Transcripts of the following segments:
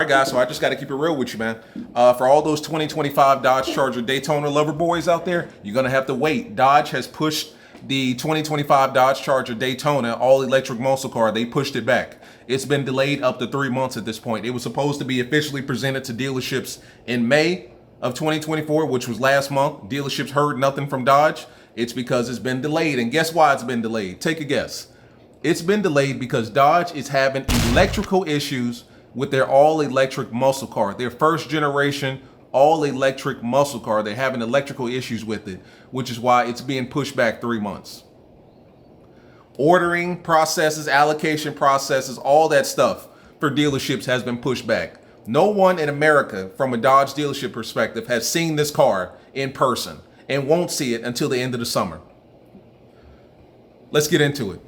guys, so I just got to keep it real with you, man. For all those 2025 Dodge Charger Daytona lover boys out there, you're going to have to wait. Dodge has pushed the 2025 Dodge Charger Daytona all-electric muscle car. They pushed it back. It's been delayed up to 3 months at this point. It was supposed to be officially presented to dealerships in May of 2024, which was last month. Dealerships heard nothing from Dodge. It's because it's been delayed. And guess why it's been delayed? Take a guess. It's been delayed because Dodge is having electrical issues with their all-electric muscle car, their first generation all-electric muscle car. They're having electrical issues with it, which is why it's being pushed back 3 months. Ordering processes, allocation processes, all that stuff for dealerships has been pushed back. No one in America, from a Dodge dealership perspective, has seen this car in person and won't see it until the end of the summer. Let's get into it.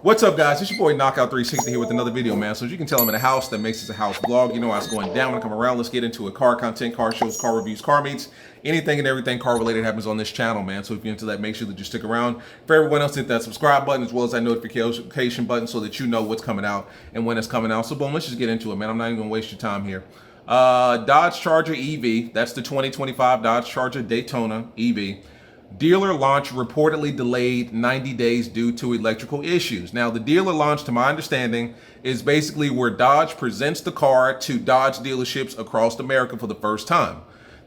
What's up, guys? It's your boy Knockout 360 here with another video, man. So as you can tell, I'm in a house that makes this a house vlog. You know how it's going down when I come around. Let's get into it. Car content, car shows, car reviews, car meets. Anything and everything car related happens on this channel, man. So if you're into that, make sure that you stick around. For everyone else, hit that subscribe button as well as that notification button so that you know what's coming out and when it's coming out. So boom, let's just get into it, man. I'm not even gonna waste your time here. Dodge Charger EV, that's the 2025 Dodge Charger Daytona EV. Dealer launch reportedly delayed 90 days due to electrical issues. Now, the dealer launch, to my understanding, is basically where Dodge presents the car to Dodge dealerships across America for the first time.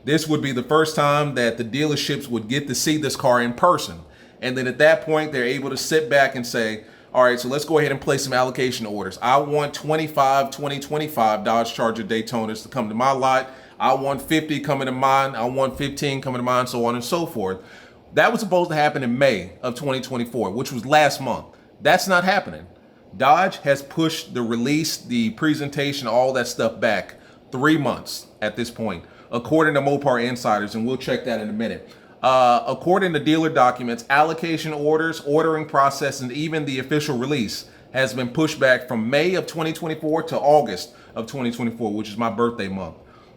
This would be the first time that the dealerships would get to see this car in person. And then at that point, they're able to sit back and say, all right, so let's go ahead and place some allocation orders. I want 2025 Dodge Charger Daytonas to come to my lot. I want 50 coming to mine. I want 15 coming to mine, so on and so forth. That was supposed to happen in May of 2024, which was last month. That's not happening. Dodge has pushed the release, the presentation, all that stuff back 3 months at this point, according to Mopar insiders, and we'll check that in a minute. According to dealer documents, allocation orders, ordering process, and even the official release has been pushed back from May of 2024 to August of 2024, which is my birthday month.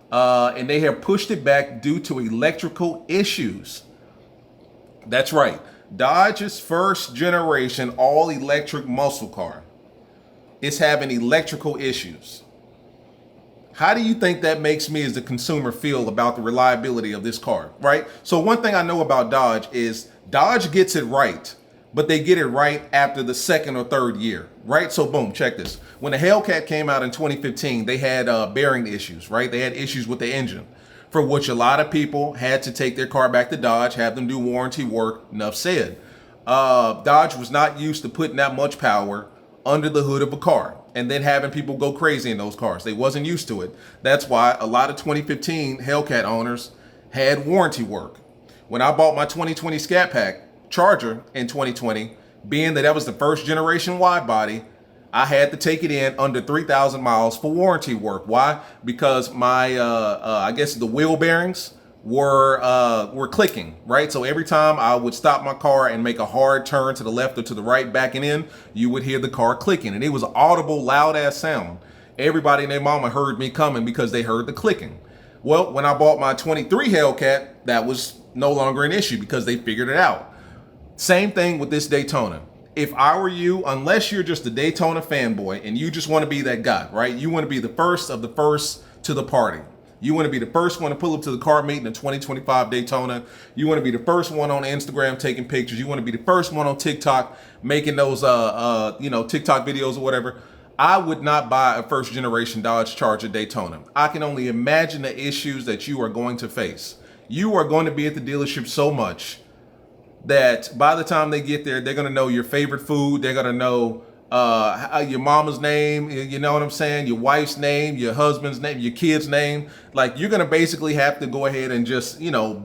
And they have pushed it back due to electrical issues. That's right. Dodge's first generation all-electric muscle car is having electrical issues. How do you think that makes me as a consumer feel about the reliability of this car, right? So one thing I know about Dodge is Dodge gets it right, but they get it right after the second or third year, right? So boom, check this. When the Hellcat came out in 2015, they had bearing issues, right? They had issues with the engine, for which a lot of people had to take their car back to Dodge, have them do warranty work. Enough said. Dodge was not used to putting that much power under the hood of a car and then having people go crazy in those cars. They wasn't used to it. That's why a lot of 2015 Hellcat owners had warranty work. When I bought my 2020 Scat Pack Charger in 2020, being that was the first generation wide body, I had to take it in under 3,000 miles for warranty work. Why? Because my, I guess the wheel bearings were clicking, right? So every time I would stop my car and make a hard turn to the left or to the right, backing in, you would hear the car clicking. And it was an audible, loud ass sound. Everybody and their mama heard me coming because they heard the clicking. Well, when I bought my 23 Hellcat, that was no longer an issue because they figured it out. Same thing with this Daytona. If I were you, unless you're just a Daytona fanboy and you just want to be that guy, right? You want to be the first of the first to the party. You want to be the first one to pull up to the car meet in the 2025 Daytona. You want to be the first one on Instagram taking pictures. You want to be the first one on TikTok making those, TikTok videos or whatever. I would not buy a first generation Dodge Charger Daytona. I can only imagine the issues that you are going to face. You are going to be at the dealership so much that by the time they get there, they're going to know your favorite food. They're going to know your mama's name, you know what I'm saying? Your wife's name, your husband's name, your kid's name. Like, you're going to basically have to go ahead and just,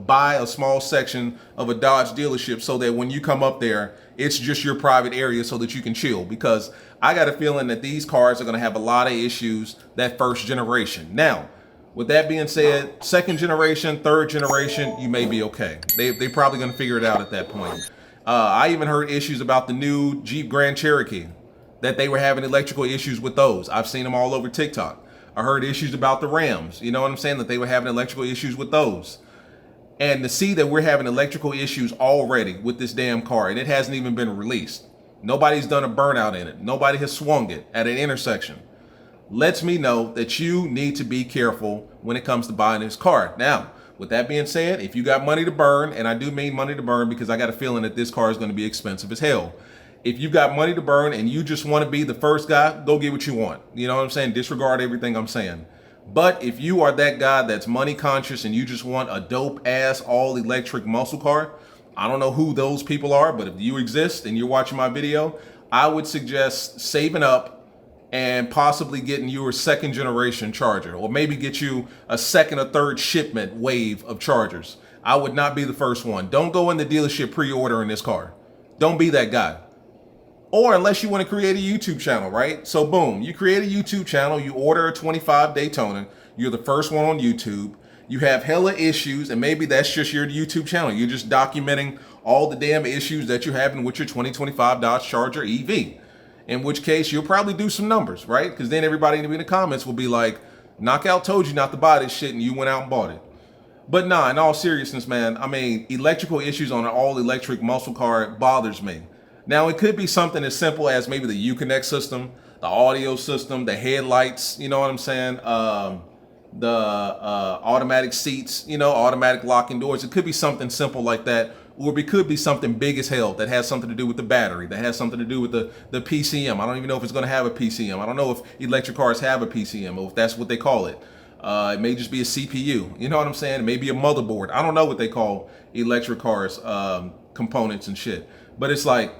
buy a small section of a Dodge dealership so that when you come up there, it's just your private area so that you can chill. Because I got a feeling that these cars are going to have a lot of issues that first generation. Now, with that being said, second generation, third generation, you may be okay. They're probably going to figure it out at that point. I even heard issues about the new Jeep Grand Cherokee, that they were having electrical issues with those. I've seen them all over TikTok. I heard issues about the Rams, you know what I'm saying, that they were having electrical issues with those. And to see that we're having electrical issues already with this damn car, and it hasn't even been released. Nobody's done a burnout in it. Nobody has swung it at an intersection. lets me know that you need to be careful when it comes to buying this car. Now, with that being said, if you got money to burn, and I do mean money to burn because I got a feeling that this car is going to be expensive as hell. If you got money to burn and you just want to be the first guy, go get what you want. You know what I'm saying? Disregard everything I'm saying. But if you are that guy that's money conscious and you just want a dope ass all electric muscle car, I don't know who those people are, but if you exist and you're watching my video, I would suggest saving up and possibly getting you a second generation charger, or maybe get you a second or third shipment wave of chargers. I would not be the first one. Don't go in the dealership pre-ordering this car. Don't be that guy. Or unless you want to create a YouTube channel, right? So boom, you create a YouTube channel, you order a 25 Daytona, you're the first one on YouTube, you have hella issues, and maybe that's just your YouTube channel. You're just documenting all the damn issues that you're having with your 2025 Dodge Charger EV. In which case, you'll probably do some numbers, right? Because then everybody in the comments will be like, Knockout told you not to buy this shit and you went out and bought it. But nah, in all seriousness, man, I mean, electrical issues on an all-electric muscle car bothers me. Now, it could be something as simple as maybe the Uconnect system, the audio system, the headlights, you know what I'm saying? The automatic seats, you know, automatic locking doors. It could be something simple like that. Or it could be something big as hell that has something to do with the battery, that has something to do with the PCM. I don't even know if it's going to have a PCM. I don't know if electric cars have a PCM or if that's what they call it. It may just be a CPU. You know what I'm saying? It may be a motherboard. I don't know what they call electric cars, components and shit. But it's like,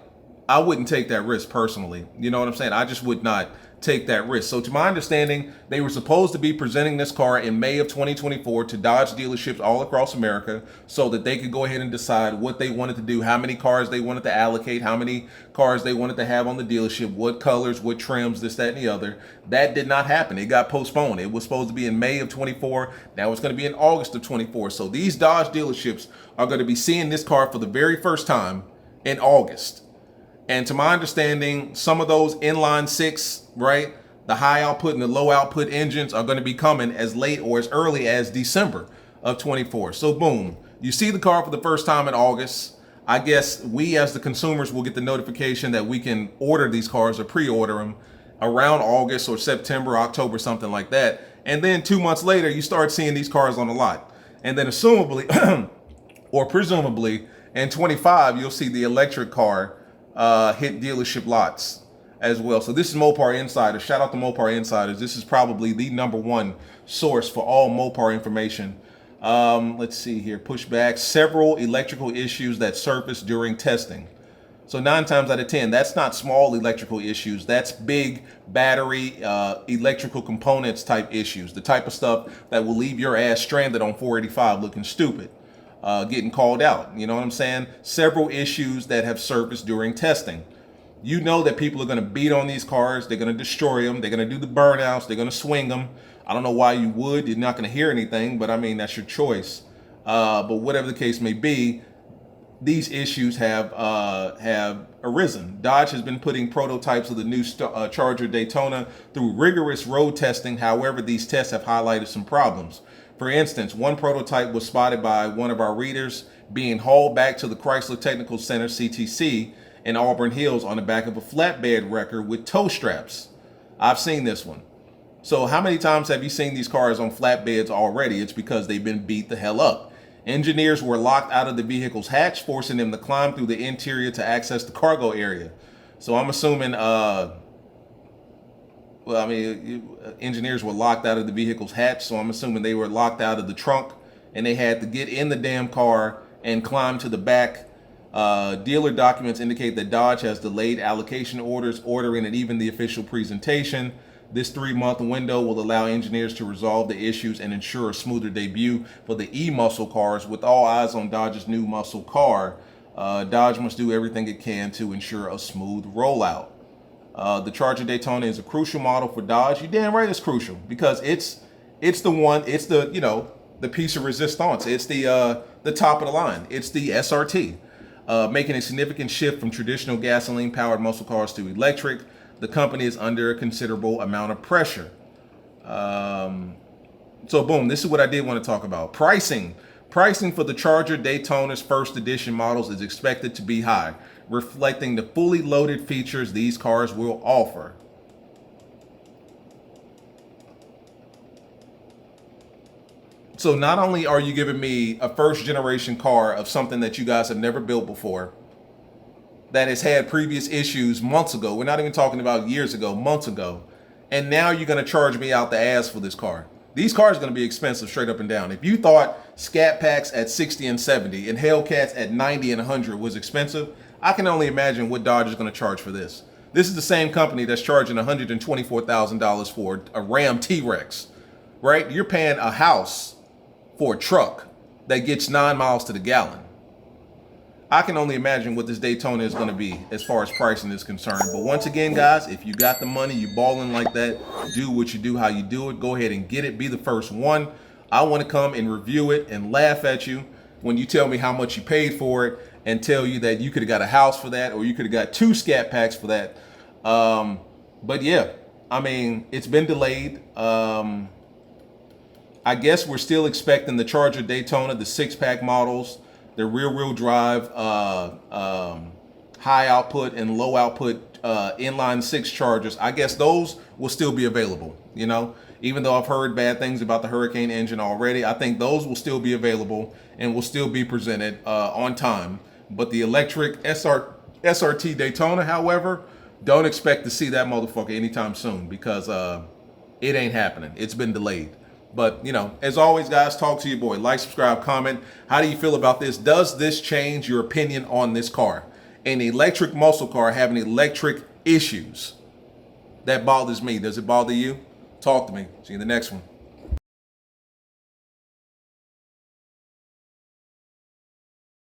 I wouldn't take that risk personally. You know what I'm saying? I just would not take that risk. So to my understanding, they were supposed to be presenting this car in May of 2024 to Dodge dealerships all across America so that they could go ahead and decide what they wanted to do, how many cars they wanted to allocate, how many cars they wanted to have on the dealership, what colors, what trims, this, that, and the other. That did not happen. It got postponed. It was supposed to be in May of 24. Now it's going to be in August of 24. So these Dodge dealerships are going to be seeing this car for the very first time in August. And to my understanding, some of those inline six, right, the high output and the low output engines are going to be coming as late or as early as December of 24. So boom, you see the car for the first time in August. I guess we as the consumers will get the notification that we can order these cars or pre-order them around August or September, October, something like that. And then 2 months later, you start seeing these cars on the lot. And then assumably or presumably in 25, you'll see the electric car hit dealership lots as well. So this is Mopar Insider. Shout out to Mopar Insiders. This is probably the #1 source for all Mopar information. Let's see here. Pushback. Several electrical issues that surfaced during testing. So 9 times out of 10, that's not small electrical issues. That's big battery, electrical components type issues. The type of stuff that will leave your ass stranded on 485 looking stupid. Getting called out. You know what I'm saying? Several issues that have surfaced during testing. You know that people are going to beat on these cars. They're going to destroy them. They're going to do the burnouts. They're going to swing them. I don't know why you would. You're not going to hear anything, but I mean, that's your choice. But whatever the case may be, these issues have arisen. Dodge has been putting prototypes of the new Charger Daytona through rigorous road testing. However, these tests have highlighted some problems. For instance, one prototype was spotted by one of our readers being hauled back to the Chrysler Technical Center, CTC, in Auburn Hills on the back of a flatbed wrecker with tow straps. I've seen this one. So how many times have you seen these cars on flatbeds already? It's because they've been beat the hell up. Engineers were locked out of the vehicle's hatch, forcing them to climb through the interior to access the cargo area. So I'm assuming, engineers were locked out of the vehicle's hatch, so I'm assuming they were locked out of the trunk and they had to get in the damn car and climb to the back. Dealer documents indicate that Dodge has delayed allocation orders, ordering and even the official presentation. This 3-month window will allow engineers to resolve the issues and ensure a smoother debut for the e-muscle cars. With all eyes on Dodge's new muscle car, Dodge must do everything it can to ensure a smooth rollout. The Charger Daytona is a crucial model for Dodge. You're damn right it's crucial because it's the one, it's the, you know, the piece of resistance. It's the top of the line. It's the SRT, making a significant shift from traditional gasoline powered muscle cars to electric. The company is under a considerable amount of pressure. So boom, this is what I did want to talk about. Pricing for the Charger Daytona's first edition models is expected to be high, reflecting the fully loaded features these cars will offer. So not only are you giving me a first generation car of something that you guys have never built before, that has had previous issues months ago. We're not even talking about years ago, months ago. And now you're going to charge me out the ass for this car. These cars are going to be expensive straight up and down. If you thought Scat Packs at 60 and 70 and Hellcats at 90 and 100 was expensive, I can only imagine what Dodge is going to charge for this. This is the same company that's charging $124,000 for a Ram T-Rex, right? You're paying a house for a truck that gets 9 miles to the gallon. I can only imagine what this Daytona is going to be as far as pricing is concerned. But once again, guys, if you got the money, you balling like that, do what you do, how you do it. Go ahead and get it. Be the first one. I want to come and review it and laugh at you when you tell me how much you paid for it and tell you that you could have got a house for that or you could have got 2 Scat Packs for that. But yeah, I mean, it's been delayed. I guess we're still expecting the Charger Daytona, the 6-pack models, the rear-wheel drive, high output and low output inline 6 Chargers. I guess those will still be available, you know, even though I've heard bad things about the Hurricane engine already. I think those will still be available and will still be presented on time. But the electric SRT Daytona, however, don't expect to see that motherfucker anytime soon because it ain't happening. It's been delayed. But, you know, as always, guys, talk to your boy. Like, subscribe, comment. How do you feel about this? Does this change your opinion on this car? An electric muscle car having electric issues. That bothers me. Does it bother you? Talk to me. See you in the next one.